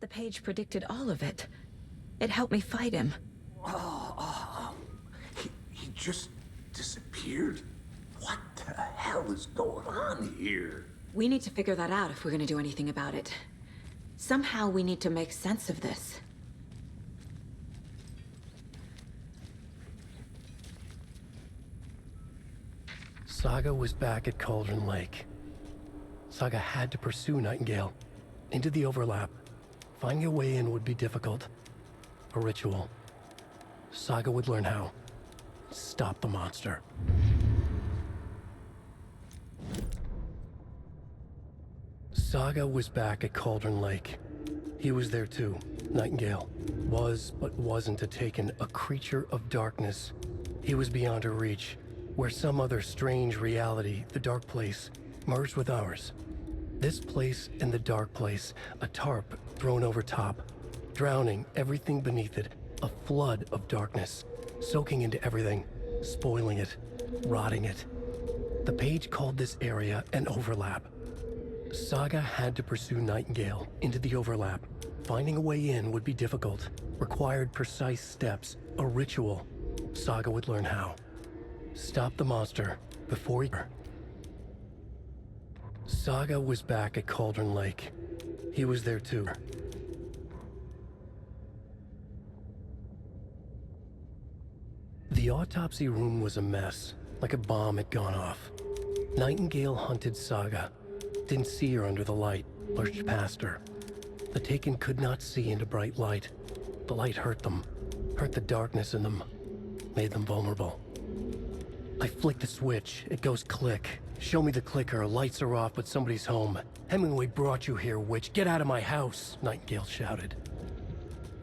The page predicted all of it. It helped me fight him. He just disappeared? What the hell is going on here? We need to figure that out if we're gonna do anything about it. Somehow we need to make sense of this. Saga was back at Cauldron Lake. Saga had to pursue Nightingale into the overlap. Finding a way in would be difficult. A ritual. Saga would learn how. Stop the monster. Saga was back at Cauldron Lake. He was there too. Nightingale was, but wasn't a Taken, a creature of darkness. He was beyond her reach, where some other strange reality, the dark place, merged with ours. This place and the dark place, a tarp thrown over top, drowning everything beneath it, a flood of darkness, soaking into everything, spoiling it, rotting it. The page called this area an overlap. Saga had to pursue Nightingale into the overlap. Finding a way in would be difficult, required precise steps, a ritual. Saga would learn how. Stop the monster before he... Saga was back at Cauldron Lake. He was there too. The autopsy room was a mess, like a bomb had gone off. Nightingale hunted Saga. Didn't see her under the light, lurched past her. The Taken could not see into bright light. The light hurt them, hurt the darkness in them, made them vulnerable. I flick the switch, it goes click. Show me the clicker, lights are off, but somebody's home. Hemingway brought you here, witch. Get out of my house, Nightingale shouted.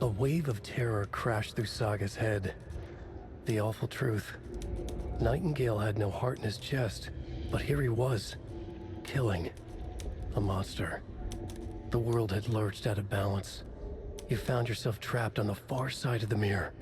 A wave of terror crashed through Saga's head. The awful truth. Nightingale had no heart in his chest, but here he was, killing a monster. The world had lurched out of balance. You found yourself trapped on the far side of the mirror.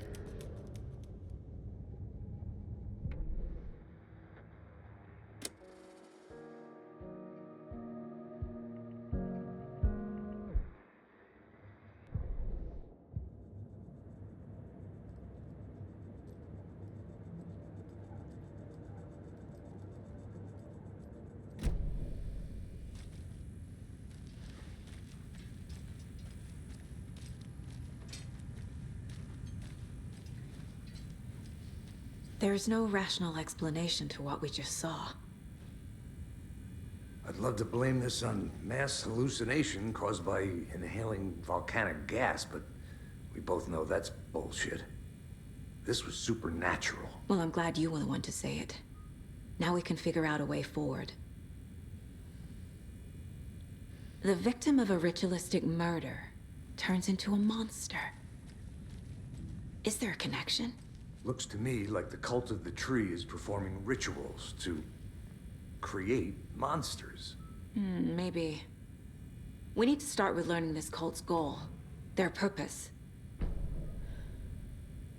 There's no rational explanation to what we just saw. I'd love to blame this on mass hallucination caused by inhaling volcanic gas, but we both know that's bullshit. This was supernatural. Well, I'm glad you were the one to say it. Now we can figure out a way forward. The victim of a ritualistic murder turns into a monster. Is there a connection? Looks to me like the cult of the tree is performing rituals to create monsters. Maybe. We need to start with learning this cult's goal, their purpose.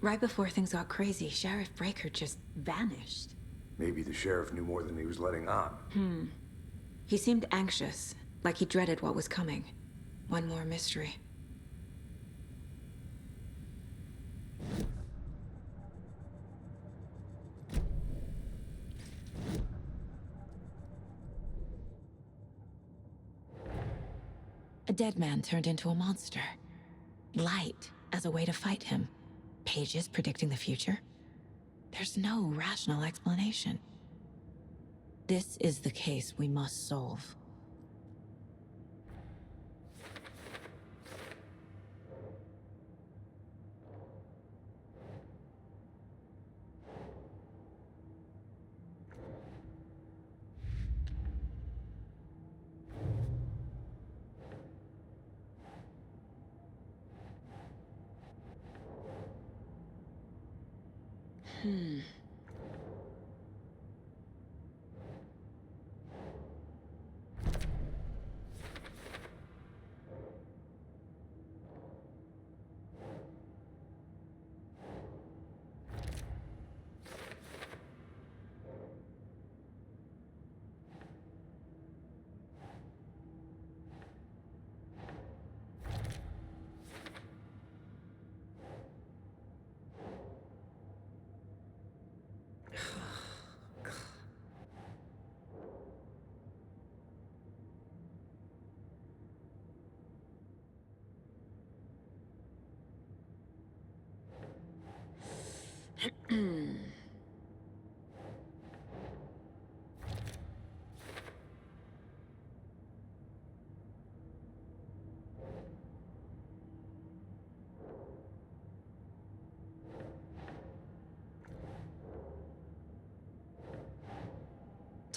Right before things got crazy, Sheriff Breaker just vanished. Maybe the sheriff knew more than he was letting on. He seemed anxious, like he dreaded what was coming. One more mystery. A dead man turned into a monster. Light as a way to fight him. Pages predicting the future. There's no rational explanation. This is the case we must solve.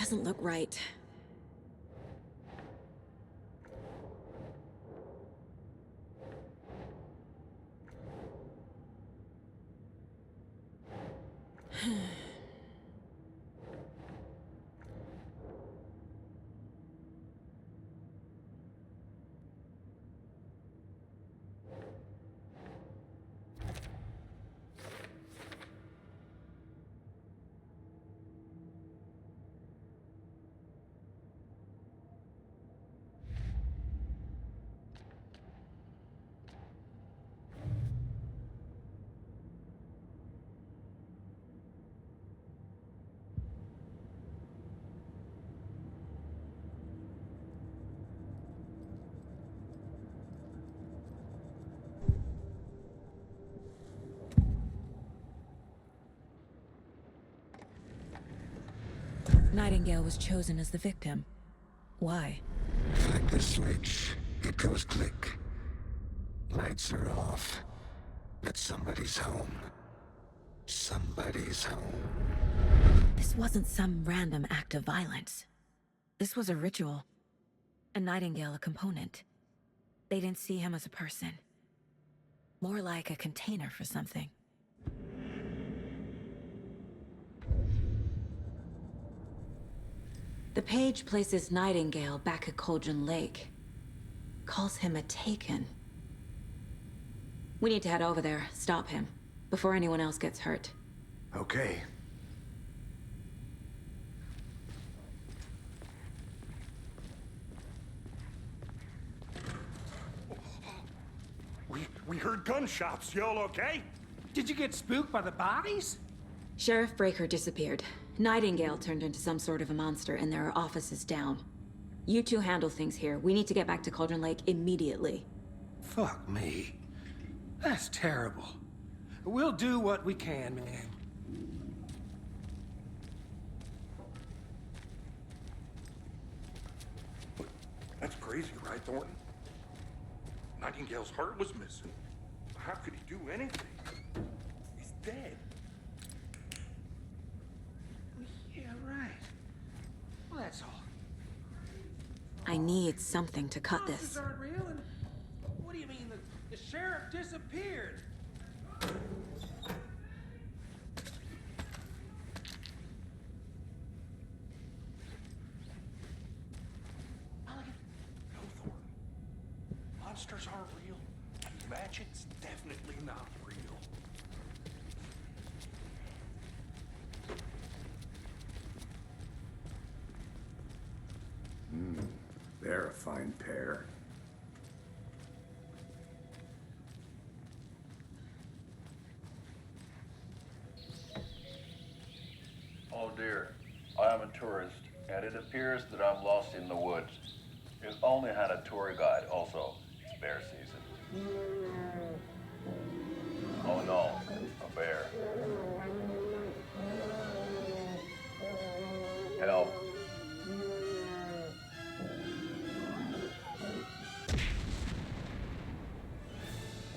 Doesn't look right. Nightingale was chosen as the victim. Why? Flick the switch. It goes click. Lights are off. But somebody's home. Somebody's home. This wasn't some random act of violence. This was a ritual. And Nightingale a component. They didn't see him as a person. More like a container for something. The page places Nightingale back at Cauldron Lake. Calls him a Taken. We need to head over there, stop him, before anyone else gets hurt. Okay. We heard gunshots. Y'all okay? Did you get spooked by the bodies? Sheriff Breaker disappeared. Nightingale turned into some sort of a monster, and there are offices down. You two handle things here. We need to get back to Cauldron Lake immediately. Fuck me. That's terrible. We'll do what we can, man. That's crazy, right, Thornton? Nightingale's heart was missing. How could he do anything? He's dead. Yeah, right. Well, that's all. I need something to cut Monsters this. aren't real, and what do you mean the sheriff disappeared? No, Thornton. Monsters aren't real. Magic's definitely not real. They're a fine pair. Oh dear, I am a tourist, and it appears that I'm lost in the woods. You've only had a tour guide also. It's bear season. Oh no, a bear. Help.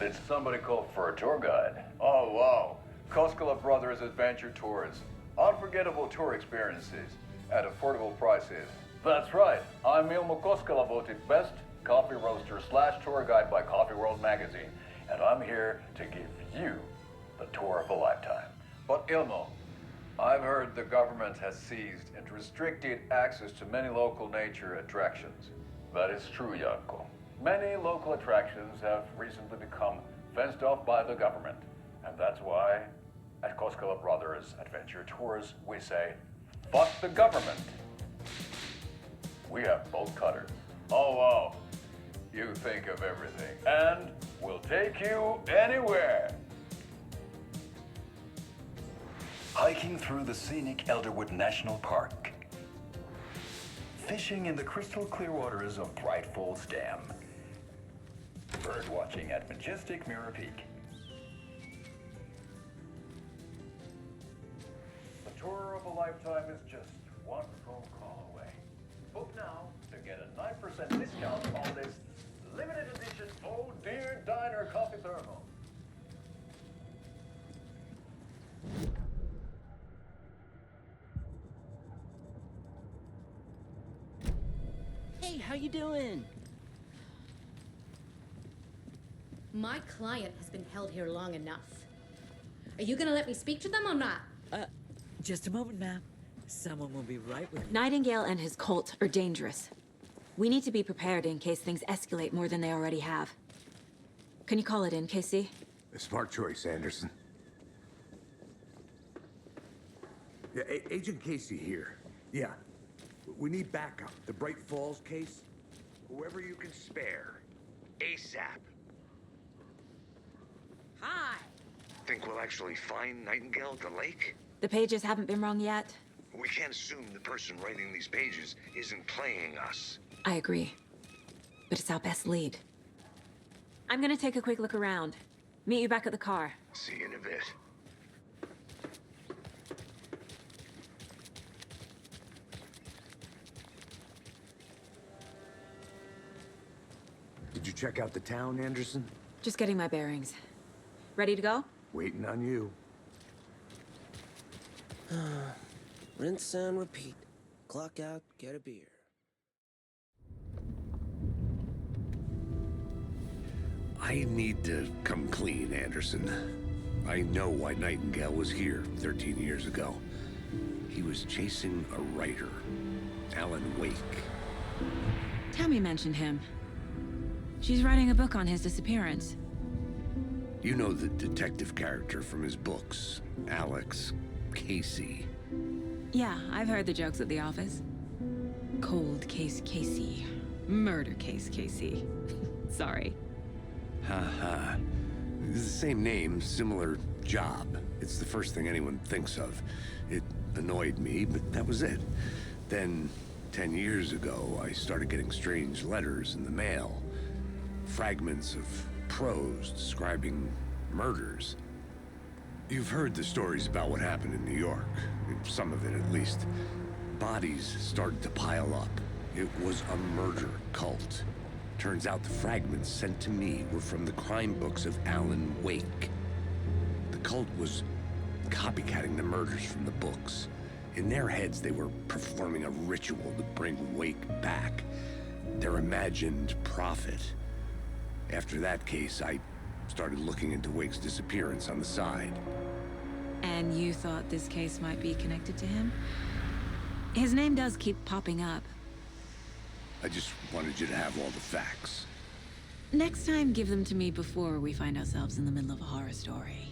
Did somebody call for a tour guide? Oh wow, Koskela Brothers Adventure Tours. Unforgettable tour experiences at affordable prices. That's right, I'm Ilmo Koskela, voted best coffee roaster / tour guide by Coffee World magazine, and I'm here to give you the tour of a lifetime. But Ilmo, I've heard the government has seized and restricted access to many local nature attractions. That is true, Janko. Many local attractions have recently become fenced off by the government, and that's why at Koskela Brothers Adventure Tours, we say, fuck the government. We have bolt cutters. Oh, wow. You think of everything. And we'll take you anywhere. Hiking through the scenic Elderwood National Park. Fishing in the crystal clear waters of Bright Falls Dam. Bird watching at majestic Mirror Peak. The tour of a lifetime is just one phone call away. Book now to get a 9% discount on this limited edition Oh Dear Diner Coffee Thermal. how you doing? My client has been held here long enough. Are you gonna let me speak to them or not? Just a moment, ma'am. Someone will be right with you. Nightingale and his cult are dangerous. We need to be prepared in case things escalate more than they already have. Can you call it in, KC? A smart choice, Anderson. Yeah, Agent Casey here. Yeah. We need backup. The Bright Falls case? Whoever you can spare. ASAP. Hi! Think we'll actually find Nightingale at the lake? The pages haven't been wrong yet. We can't assume the person writing these pages isn't playing us. I agree. But it's our best lead. I'm gonna take a quick look around. Meet you back at the car. See you in a bit. Did you check out the town, Anderson? Just getting my bearings. Ready to go? Waiting on you. Rinse and repeat. Clock out, get a beer. I need to come clean, Anderson. I know why Nightingale was here 13 years ago. He was chasing a writer, Alan Wake. Tammy mentioned him. She's writing a book on his disappearance. You know the detective character from his books, Alex Casey. Yeah, I've heard the jokes at the office. Cold case Casey. Murder case Casey. Sorry. Ha. It's the same name, similar job. It's the first thing anyone thinks of. It annoyed me, but that was it. Then, 10 years ago, I started getting strange letters in the mail. Fragments of prose describing murders. You've heard the stories about what happened in New York. Some of it, at least. Bodies started to pile up. It was a murder cult. Turns out the fragments sent to me were from the crime books of Alan Wake. The cult was copycatting the murders from the books. In their heads, they were performing a ritual to bring Wake back. Their imagined prophet. After that case, I started looking into Wake's disappearance on the side. And you thought this case might be connected to him? His name does keep popping up. I just wanted you to have all the facts. Next time, give them to me before we find ourselves in the middle of a horror story.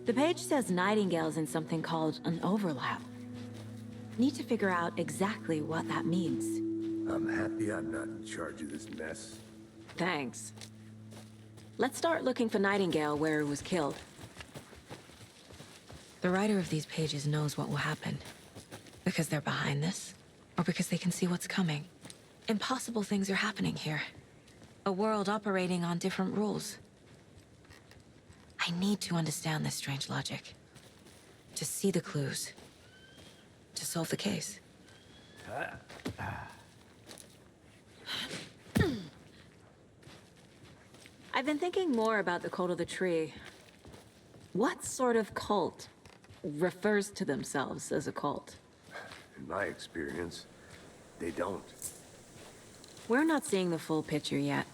The page says Nightingale's in something called an overlap. Need to figure out exactly what that means. I'm happy I'm not in charge of this mess. Thanks. Let's start looking for Nightingale where he was killed. The writer of these pages knows what will happen. Because they're behind this, or because they can see what's coming. Impossible things are happening here. A world operating on different rules. I need to understand this strange logic. To see the clues. To solve the case. I've been thinking more about the cult of the tree. What sort of cult refers to themselves as a cult? In my experience, they don't. We're not seeing the full picture yet.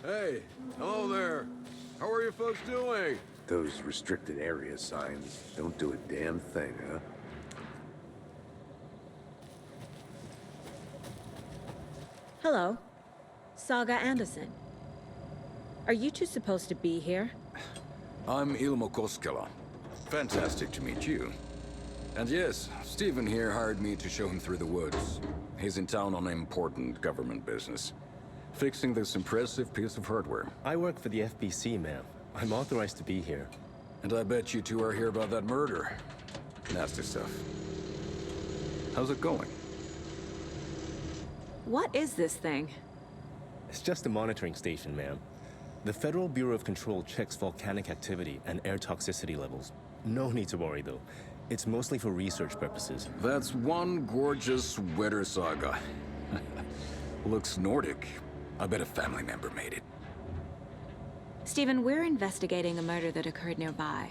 Hey, hello there. How are you folks doing? Those restricted area signs don't do a damn thing, huh? Hello. Saga Anderson. Are you two supposed to be here? I'm Ilmo Koskela. Fantastic to meet you. And yes, Stephen here hired me to show him through the woods. He's in town on important government business. Fixing this impressive piece of hardware. I work for the FBC, ma'am. I'm authorized to be here. And I bet you two are here about that murder. Nasty stuff. How's it going? What is this thing? It's just a monitoring station, ma'am. The Federal Bureau of Control checks volcanic activity and air toxicity levels. No need to worry, though. It's mostly for research purposes. That's one gorgeous weather saga. Looks Nordic. I bet a family member made it. Stephen, we're investigating a murder that occurred nearby.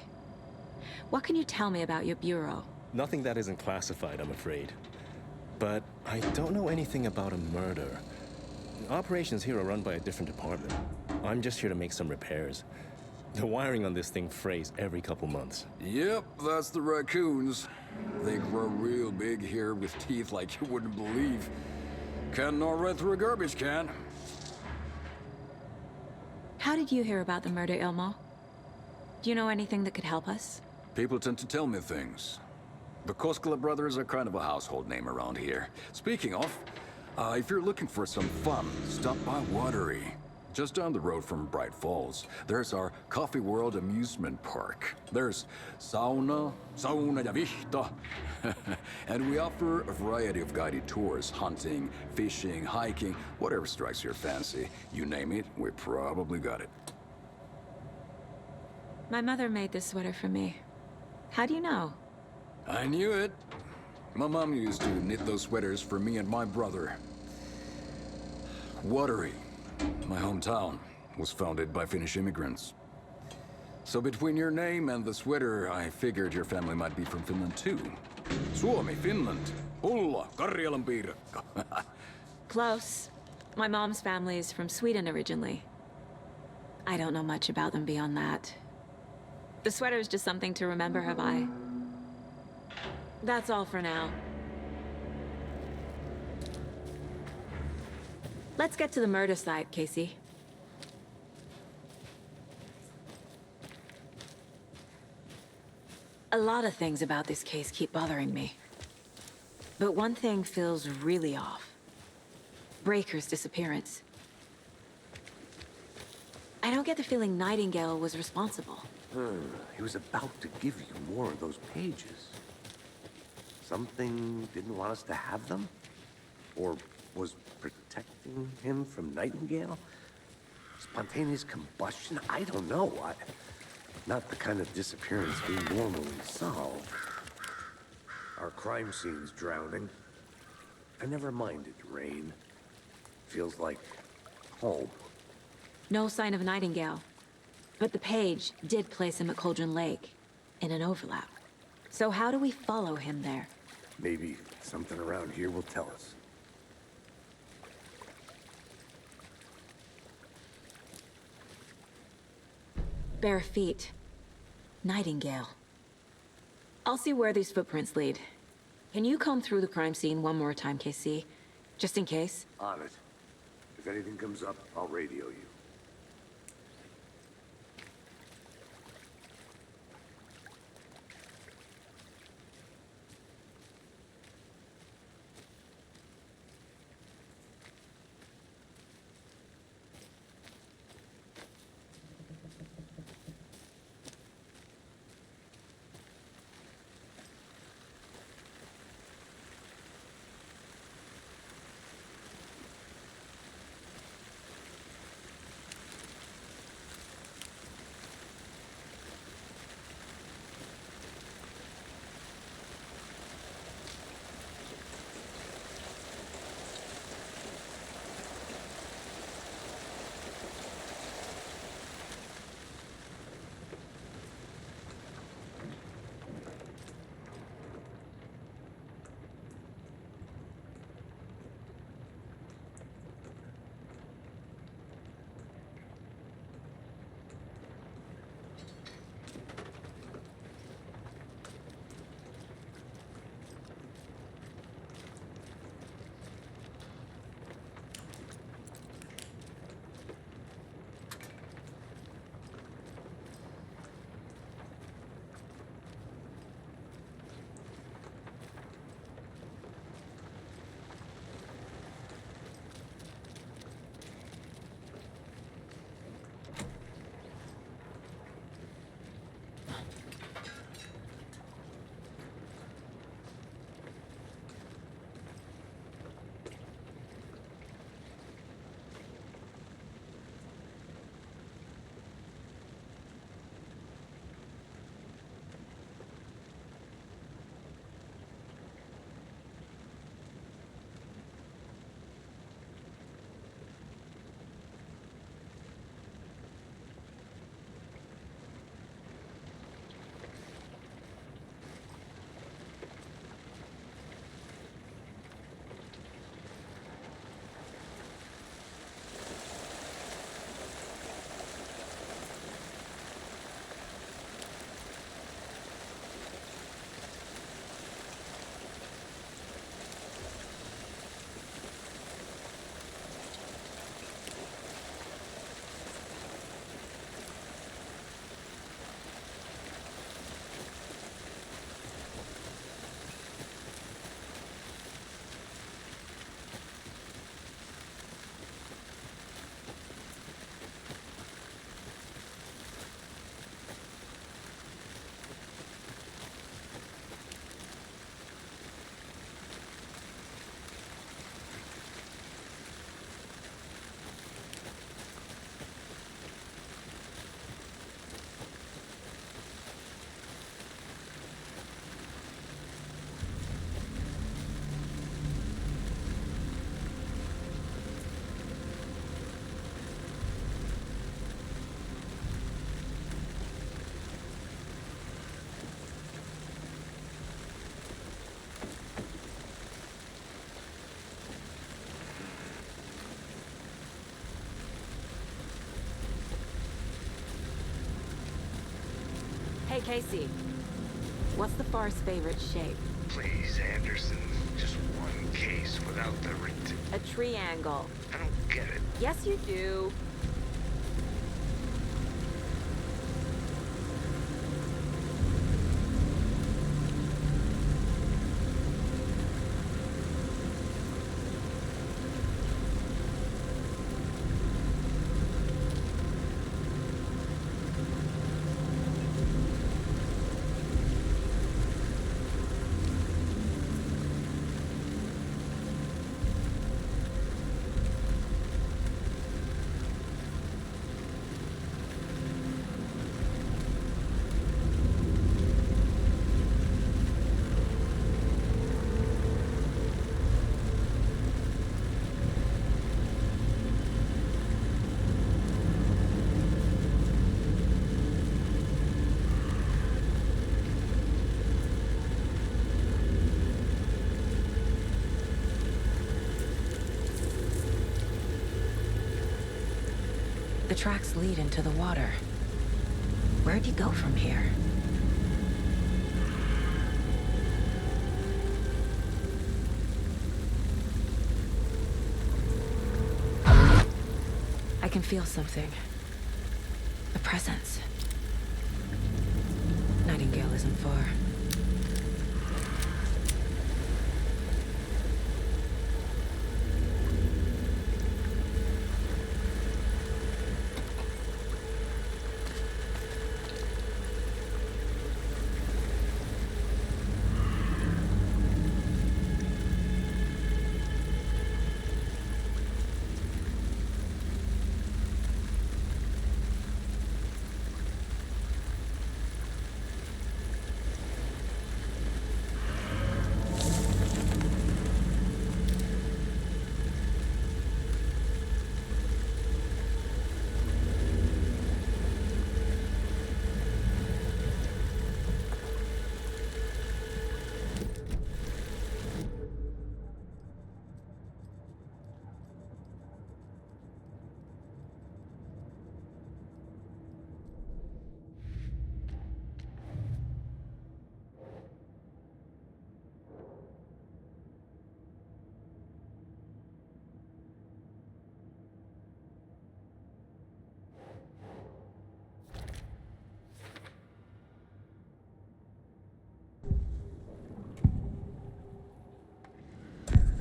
What can you tell me about your bureau? Nothing that isn't classified, I'm afraid. But I don't know anything about a murder. Operations here are run by a different department. I'm just here to make some repairs. The wiring on this thing frays every couple months. Yep, that's the raccoons. They grow real big here with teeth like you wouldn't believe. Can't gnaw right through a garbage can. How did you hear about the murder, Ilmo? Do you know anything that could help us? People tend to tell me things. The Koskela brothers are kind of a household name around here. Speaking of, if you're looking for some fun, stop by Watery. Just down the road from Bright Falls, there's our Coffee World amusement park. There's sauna ja vihta. And we offer a variety of guided tours, hunting, fishing, hiking, whatever strikes your fancy. You name it, we probably got it. My mother made this sweater for me. How do you know? I knew it. My mom used to knit those sweaters for me and my brother. Watery, my hometown, was founded by Finnish immigrants. So between your name and the sweater, I figured your family might be from Finland too. Suomi, Finland. Ulla, Karjalan piirakka. Close. My mom's family is from Sweden originally. I don't know much about them beyond that. The sweater is just something to remember her by. That's all for now. Let's get to the murder site, Casey. A lot of things about this case keep bothering me. But one thing feels really off. Breaker's disappearance. I don't get the feeling Nightingale was responsible. He was about to give you more of those pages. Something didn't want us to have them? Or was protecting him from Nightingale? Spontaneous combustion? I don't know. Not the kind of disappearance we normally solve. Our crime scene's drowning. I never minded rain. Feels like home. No sign of Nightingale. But the page did place him at Cauldron Lake, in an overlap. So how do we follow him there? Maybe something around here will tell us. Bare feet. Nightingale. I'll see where these footprints lead. Can you comb through the crime scene one more time, KC? Just in case? On it. If anything comes up, I'll radio you. Hey, Casey. What's the far's favorite shape? Please, Anderson. Just one case without the A triangle. I don't get it. Yes, you do. The tracks lead into the water. Where'd you go from here? I can feel something. A presence. Nightingale isn't far.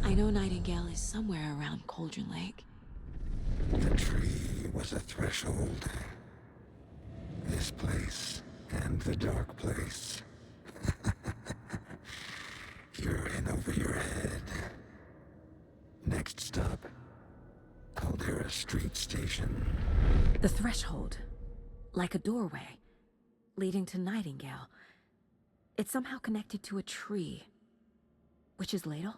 I know Nightingale is somewhere around Cauldron Lake. The tree was a threshold. This place and the dark place. You're in over your head. Next stop, Caldera Street Station. The threshold. Like a doorway. Leading to Nightingale. It's somehow connected to a tree. Witch's Ladle?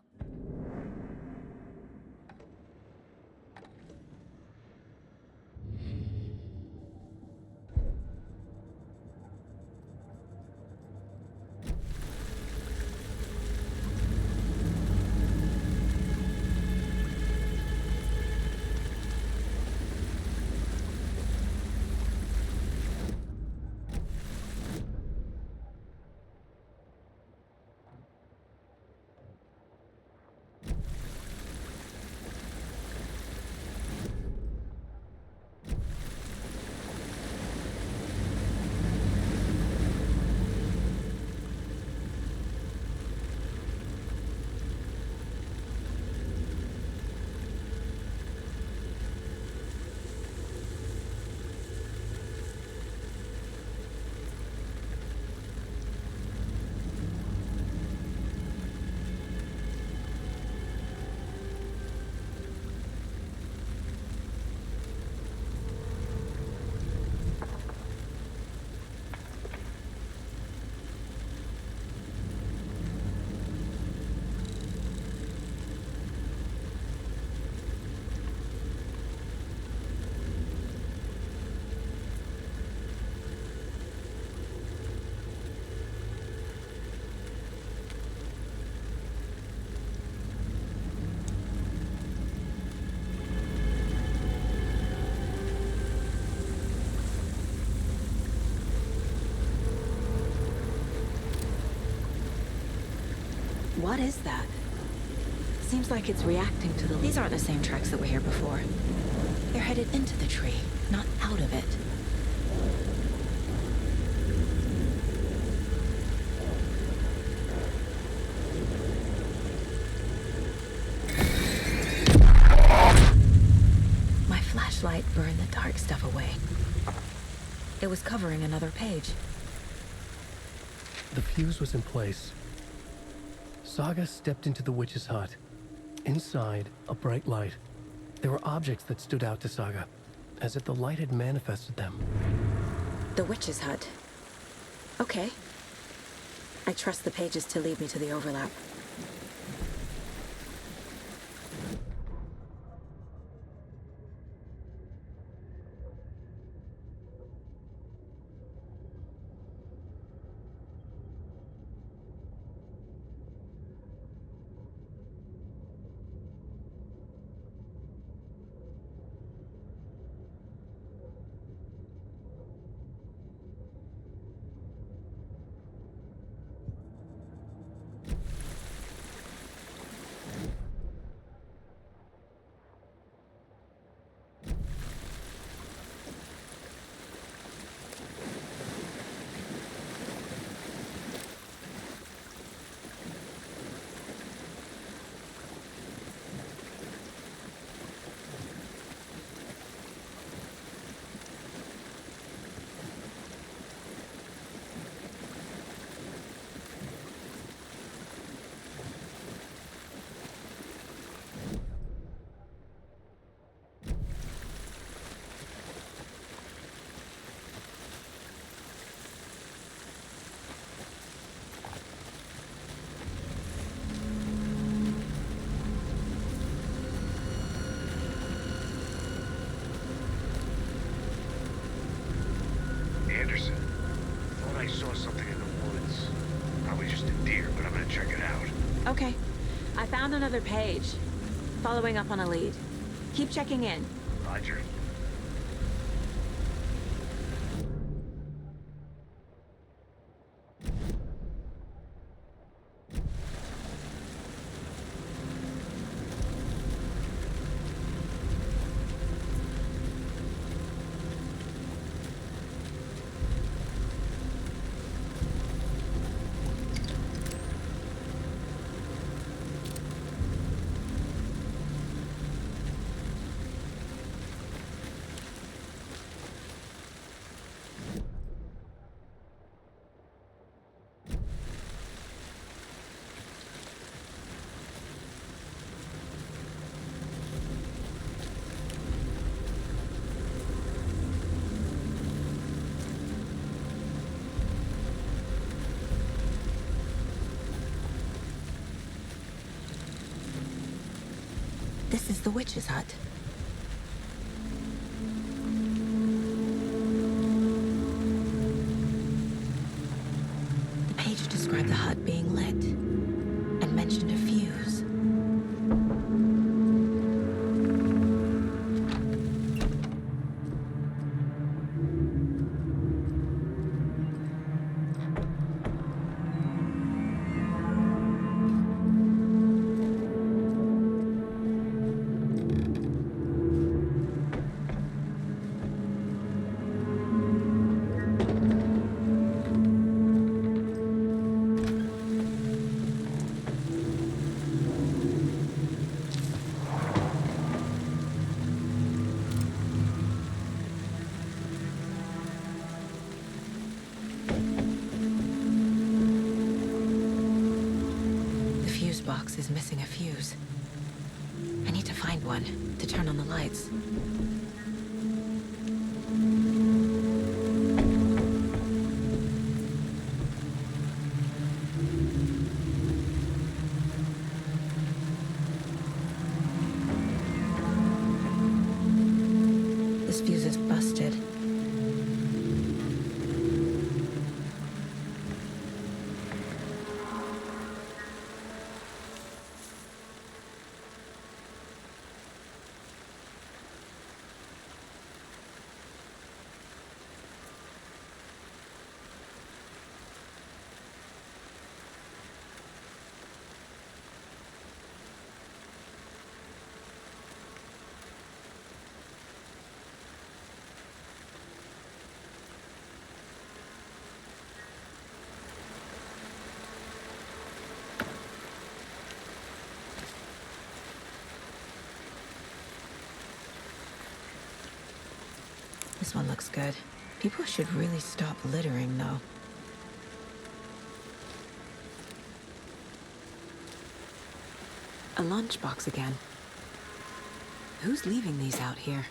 What is that? Seems like it's reacting to the... These aren't the same tracks that were here before. They're headed into the tree, not out of it. My flashlight burned the dark stuff away. It was covering another page. The fuse was in place. Saga stepped into the witch's hut. Inside, a bright light. There were objects that stood out to Saga, as if the light had manifested them. The witch's hut. Okay. I trust the pages to lead me to the overlap. Anderson. Thought I saw something in the woods. Probably just a deer, but I'm gonna check it out. Okay. I found another page. Following up on a lead. Keep checking in. Roger. This is the witch's hut. The page described the hut being lit and mentioned a fuse. Box is missing a fuse. I need to find one to turn on the lights. This fuse is busted. This one looks good. People should really stop littering, though. A lunchbox again. Who's leaving these out here?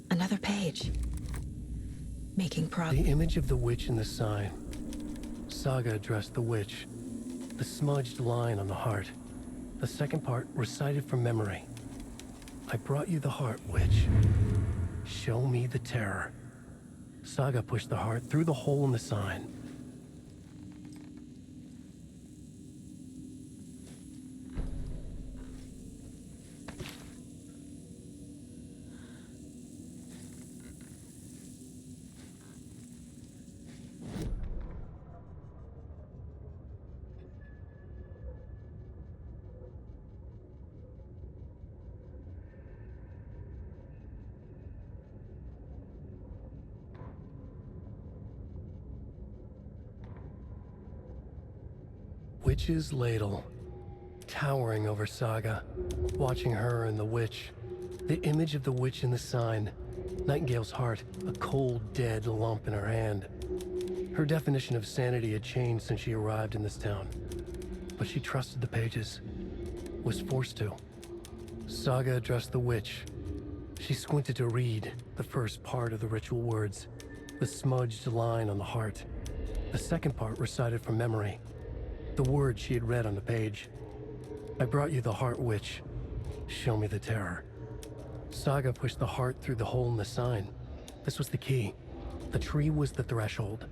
Another page. Making progress. The image of the witch in the sign. Saga addressed the witch. The smudged line on the heart. The second part recited from memory. I brought you the heart, witch. Show me the terror. Saga pushed the heart through the hole in the sign. Witch's ladle, towering over Saga, watching her and the witch. The image of the witch in the sign, Nightingale's heart, a cold, dead lump in her hand. Her definition of sanity had changed since she arrived in this town, but she trusted the pages, was forced to. Saga addressed the witch. She squinted to read the first part of the ritual words, the smudged line on the heart. The second part recited from memory. The words she had read on the page. I brought you the heart, witch. Show me the terror. Saga pushed the heart through the hole in the sign. This was the key. The tree was the threshold.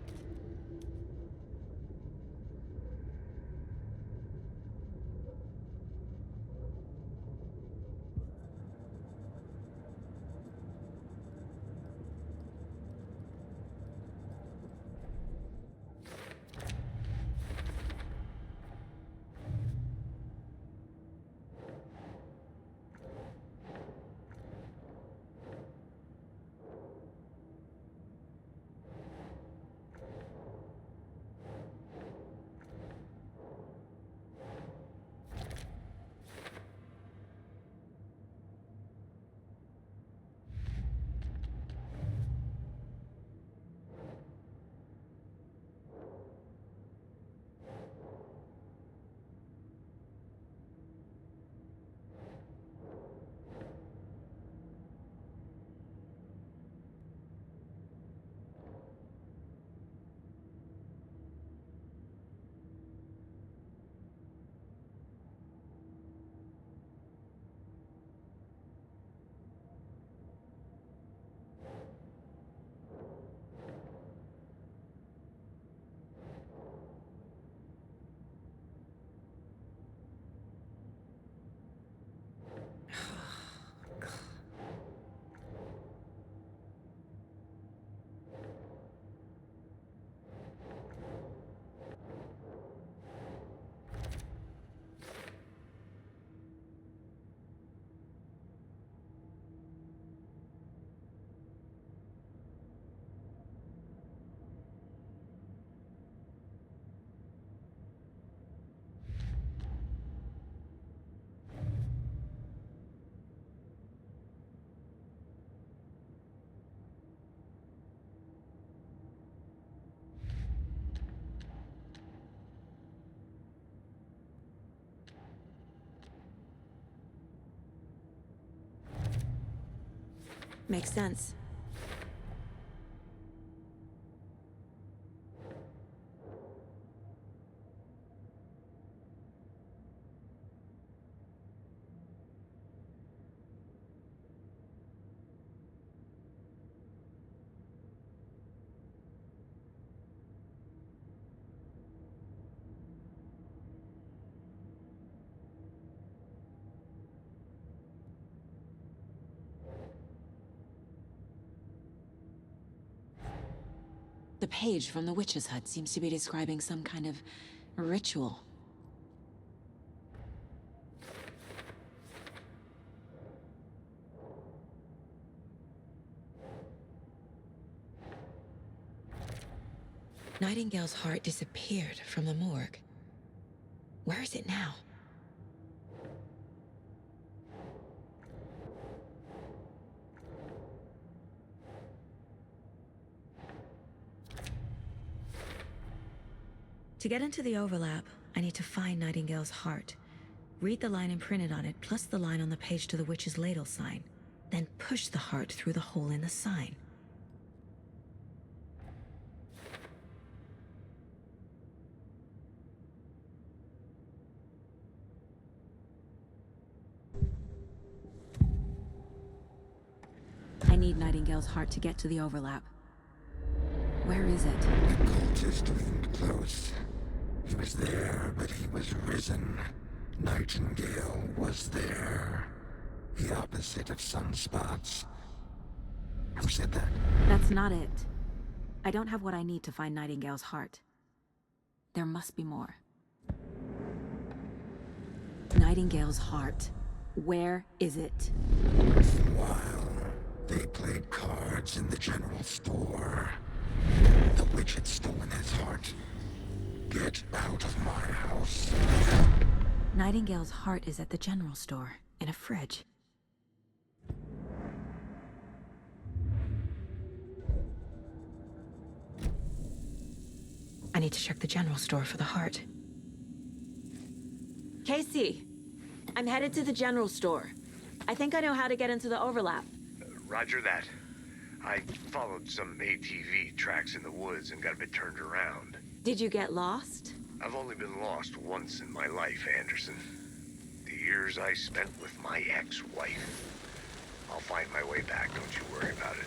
Makes sense. The page from the witch's hut seems to be describing some kind of ritual. Nightingale's heart disappeared from the morgue. Where is it now? To get into the overlap, I need to find Nightingale's heart. Read the line imprinted on it, plus the line on the page to the witch's ladle sign. Then push the heart through the hole in the sign. I need Nightingale's heart to get to the overlap. Where is it? The cultist leaned close. He was there, but he was risen. Nightingale was there. The opposite of sunspots. Who said that? That's not it. I don't have what I need to find Nightingale's heart. There must be more. Nightingale's heart. Where is it? While they played cards in the general store, the witch had stolen his heart. Get out of my house. Nightingale's heart is at the general store, in a fridge. I need to check the general store for the heart. Casey, I'm headed to the general store. I think I know how to get into the overlap. Roger that. I followed some ATV tracks in the woods and got a bit turned around. Did you get lost? I've only been lost once in my life, Anderson. The years I spent with my ex-wife. I'll find my way back, don't you worry about it.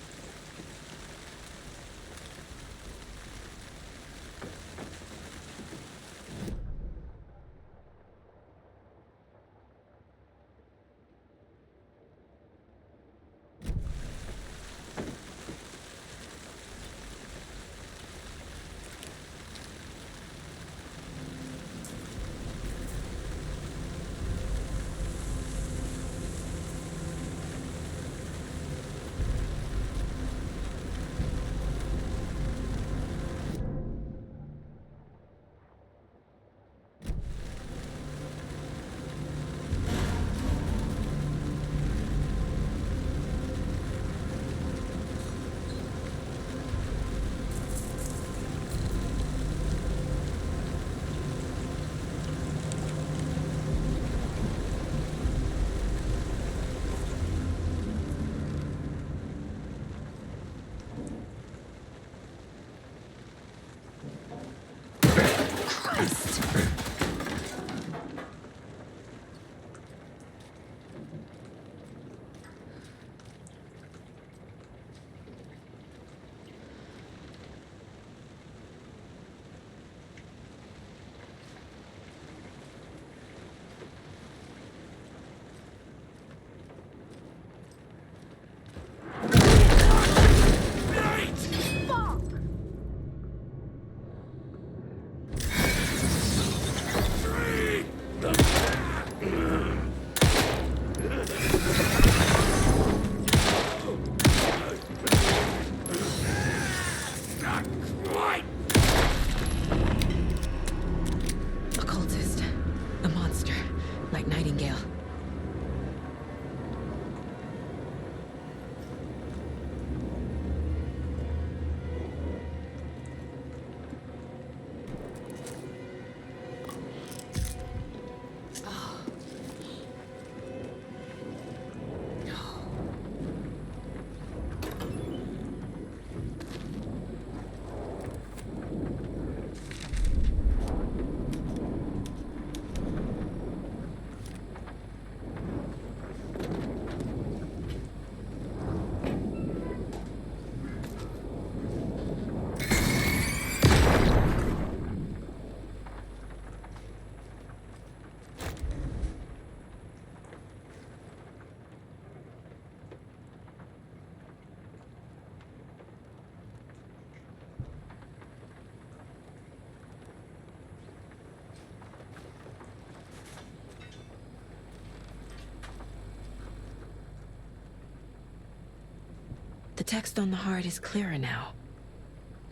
text on the heart is clearer now.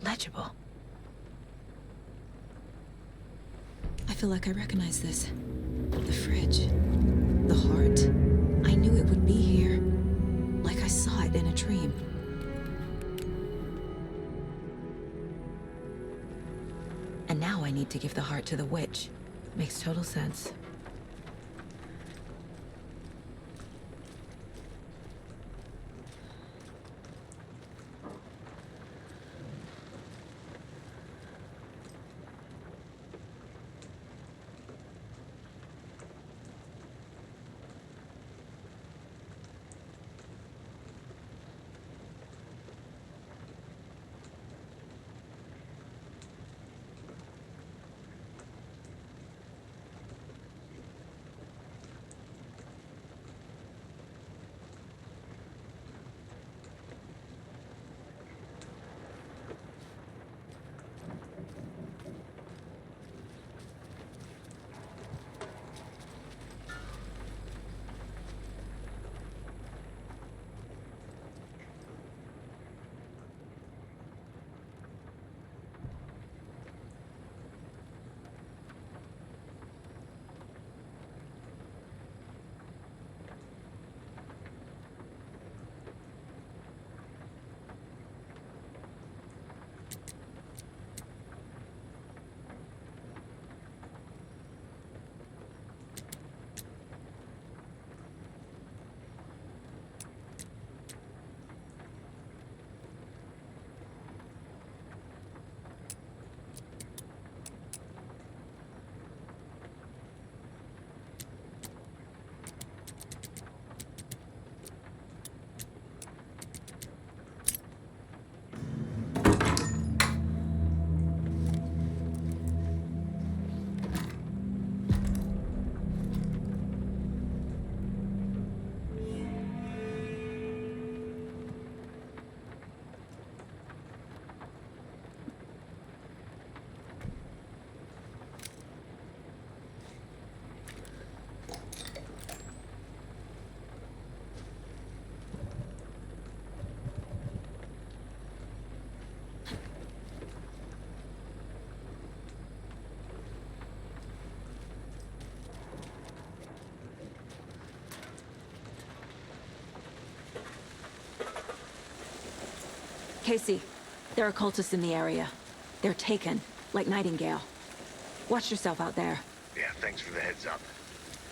Legible. I feel like I recognize this. The fridge. The heart. I knew it would be here. Like I saw it in a dream. And now I need to give the heart to the witch. Makes total sense. Casey, there are cultists in the area. They're taken, like Nightingale. Watch yourself out there. Yeah, thanks for the heads up.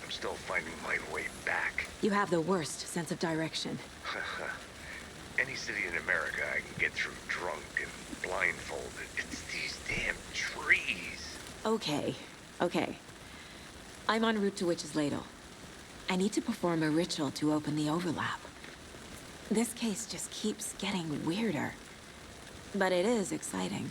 I'm still finding my way back. You have the worst sense of direction. Any city in America I can get through drunk and blindfolded. It's these damn trees. Okay. I'm en route to Witch's Ladle. I need to perform a ritual to open the overlap. This case just keeps getting weirder. But it is exciting.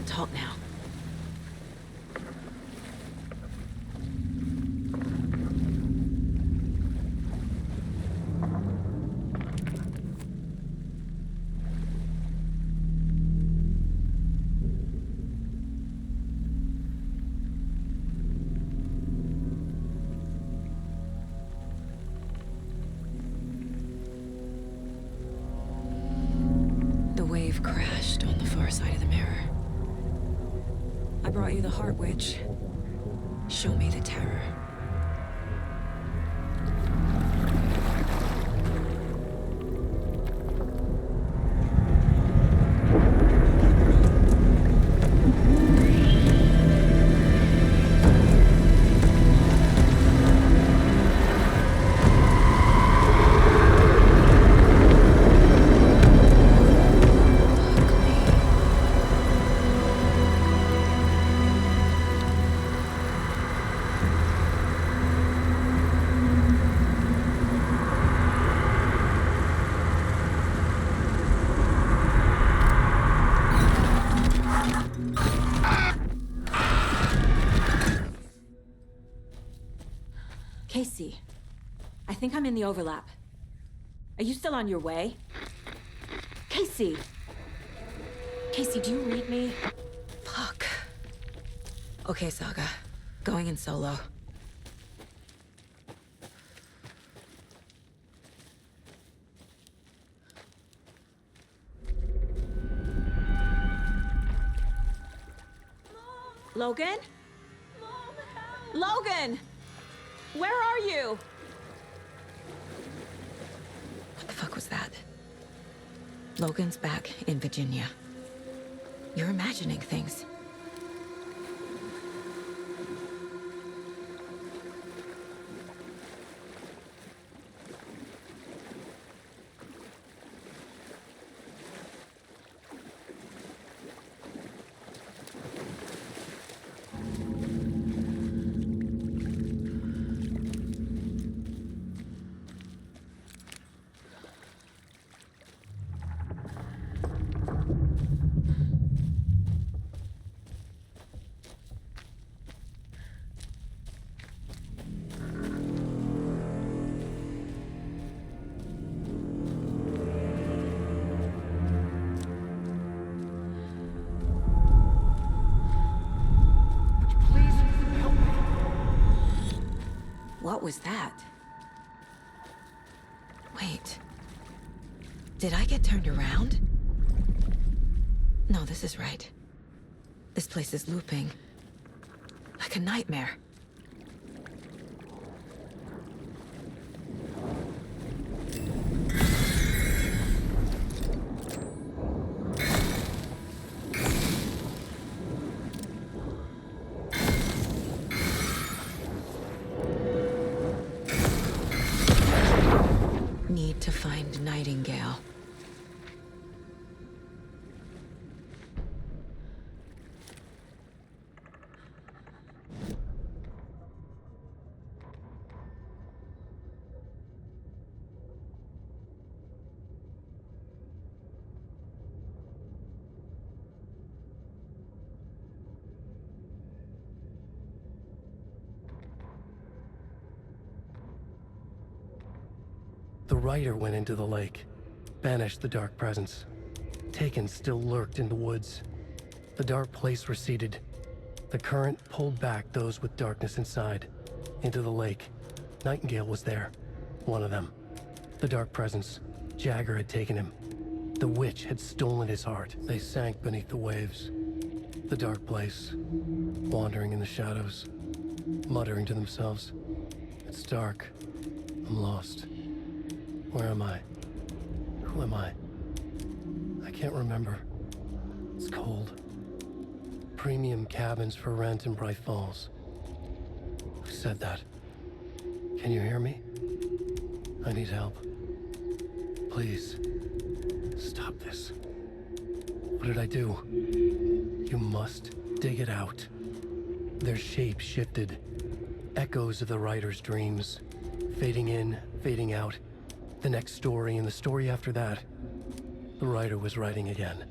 Talk now. far side of the mirror. I brought you the Heart Witch. Show me the terror. Casey, I think I'm in the overlap. Are you still on your way? Casey! Casey, do you read me? Fuck. Okay, Saga. Going in solo. Logan? Logan! Where are you? What the fuck was that? Logan's back in Virginia. You're imagining things. What was that? Wait. Did I get turned around? No, this is right. This place is looping. Like a nightmare. Need to find Nightingale. The writer went into the lake, banished the dark presence. Taken still lurked in the woods. The dark place receded. The current pulled back those with darkness inside, into the lake. Nightingale was there, one of them. The dark presence, Jagger had taken him. The witch had stolen his heart. They sank beneath the waves. The dark place, wandering in the shadows, muttering to themselves. It's dark. I'm lost. Where am I? Who am I? I can't remember. It's cold. Premium cabins for rent in Bright Falls. Who said that? Can you hear me? I need help. Please. Stop this. What did I do? You must dig it out. Their shape shifted. Echoes of the writer's dreams. Fading in, fading out. The next story and the story after that. The writer was writing again.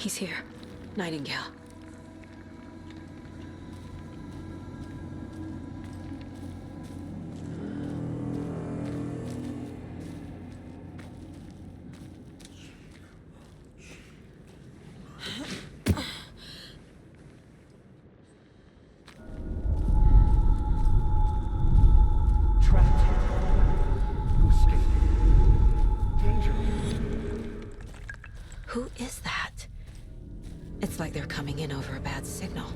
He's here. Nightingale. Who is that? It's like they're coming in over a bad signal.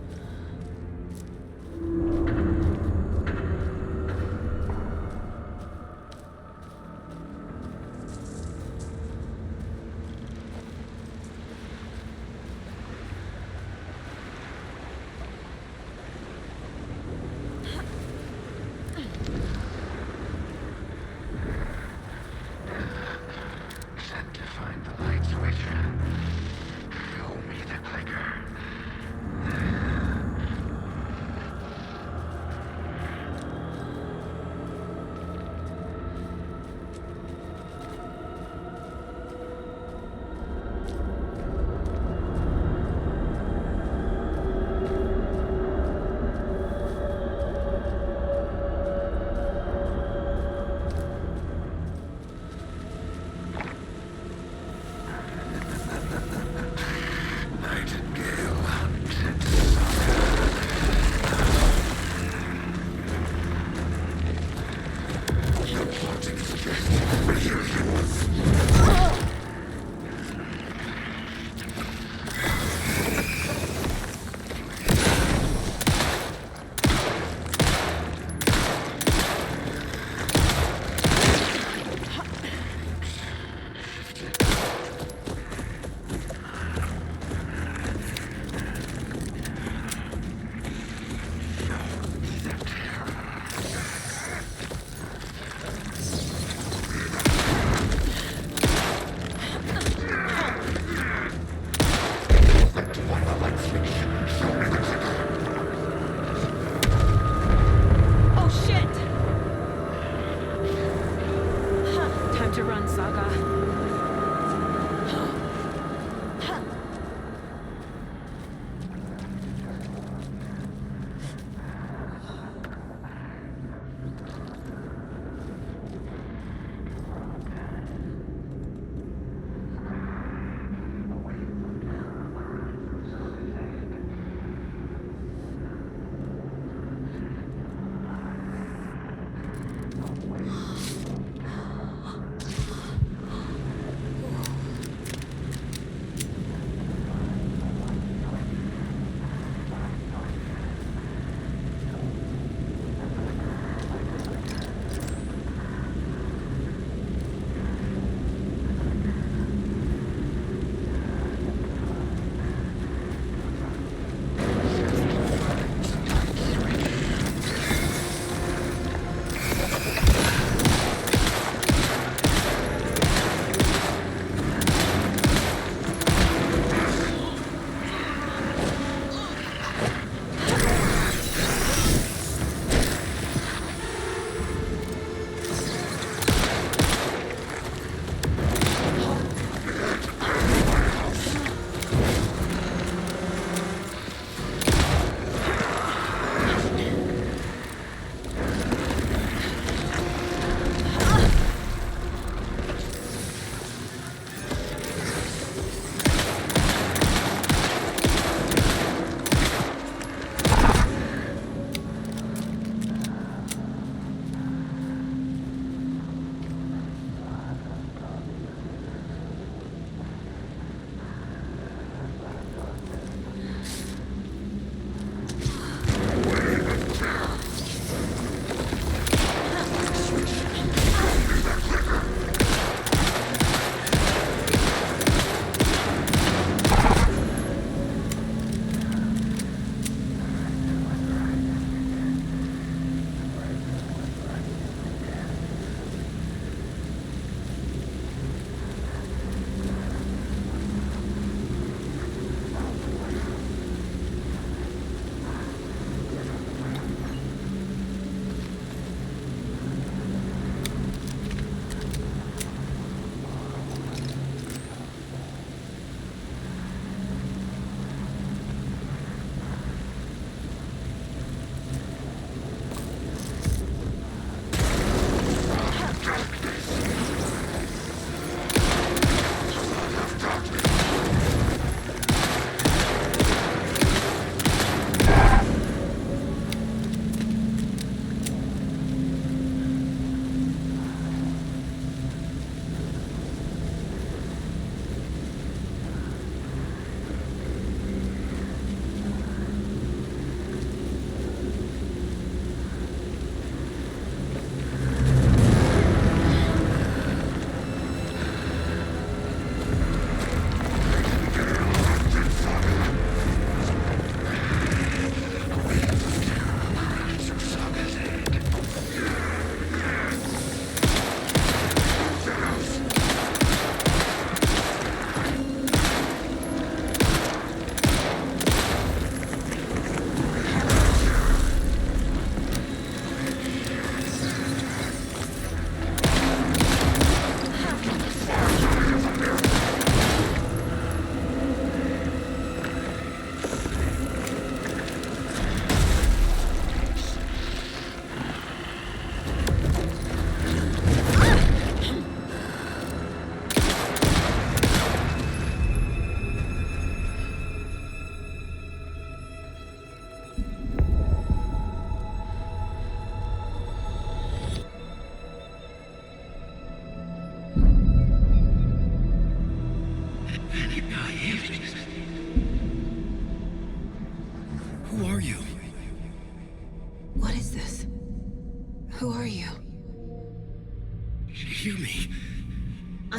Sent to find the light switch. Show me the clicker.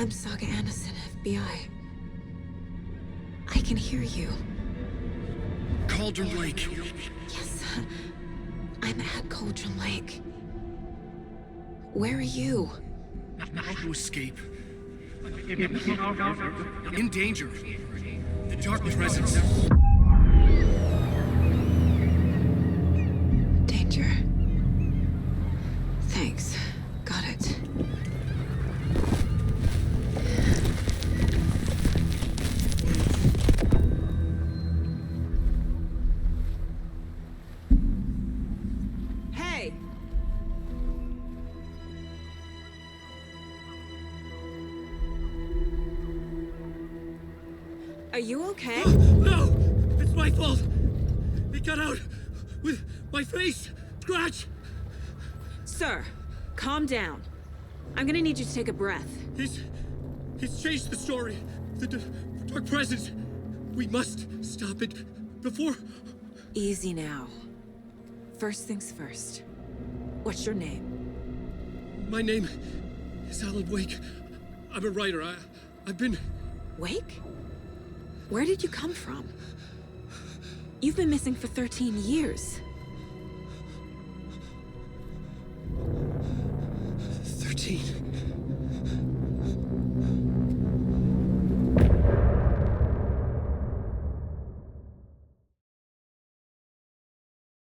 I'm Saga Anderson, FBI. I can hear you. Cauldron Lake. Yes, I'm at Cauldron Lake. Where are you? How to escape. In danger. The dark presence. Danger. Thanks. Got it. Hey! Are you okay? No! It's my fault! It got out with my face! Scratch! Sir, calm down. I'm gonna need you to take a breath. He's changed the story. The dark presence. We must stop it before... Easy now. First things first. What's your name? My name is Alan Wake. I'm a writer. I've been... Wake? Where did you come from? You've been missing for 13 years.